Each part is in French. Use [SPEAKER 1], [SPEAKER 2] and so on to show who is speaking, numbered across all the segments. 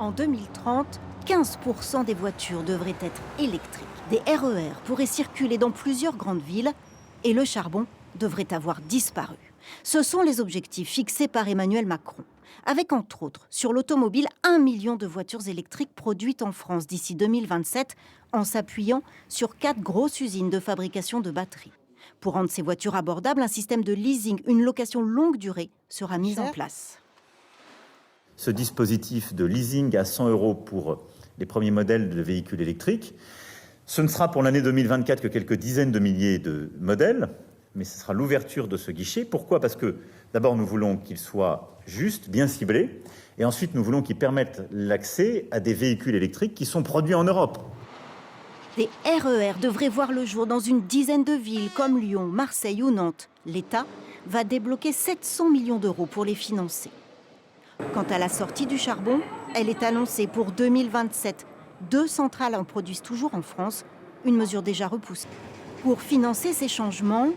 [SPEAKER 1] En 2030, 15% des voitures devraient être électriques. Des RER pourraient circuler dans plusieurs grandes villes et le charbon devrait avoir disparu. Ce sont les objectifs fixés par Emmanuel Macron, avec entre autres, sur l'automobile, 1 million de voitures électriques produites en France d'ici 2027, en s'appuyant sur 4 grosses usines de fabrication de batteries. Pour rendre ces voitures abordables, un système de leasing, une location longue durée, sera mis en place.
[SPEAKER 2] Ce dispositif de leasing à 100 € pour les premiers modèles de véhicules électriques, ce ne sera pour l'année 2024 que quelques dizaines de milliers de modèles, mais ce sera l'ouverture de ce guichet. Pourquoi ? Parce que d'abord, nous voulons qu'il soit juste, bien ciblé, et ensuite, nous voulons qu'il permette l'accès à des véhicules électriques qui sont produits en Europe.
[SPEAKER 1] Des RER devraient voir le jour dans une dizaine de villes comme Lyon, Marseille ou Nantes. L'État va débloquer 700 millions d'euros pour les financer. Quant à la sortie du charbon, elle est annoncée pour 2027. 2 centrales en produisent toujours en France, une mesure déjà repoussée. Pour financer ces changements,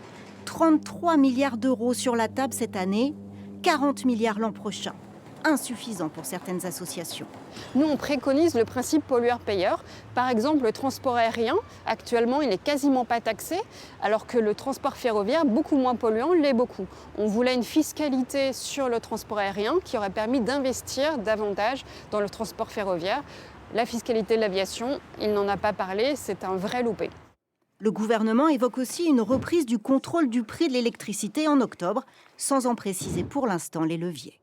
[SPEAKER 1] 33 milliards d'euros sur la table cette année, 40 milliards l'an prochain. Insuffisant pour certaines associations.
[SPEAKER 3] Nous, on préconise le principe pollueur-payeur. Par exemple, le transport aérien, actuellement, il n'est quasiment pas taxé, alors que le transport ferroviaire, beaucoup moins polluant, l'est beaucoup. On voulait une fiscalité sur le transport aérien qui aurait permis d'investir davantage dans le transport ferroviaire. La fiscalité de l'aviation, il n'en a pas parlé, c'est un vrai loupé.
[SPEAKER 1] Le gouvernement évoque aussi une reprise du contrôle du prix de l'électricité en octobre, sans en préciser pour l'instant les leviers.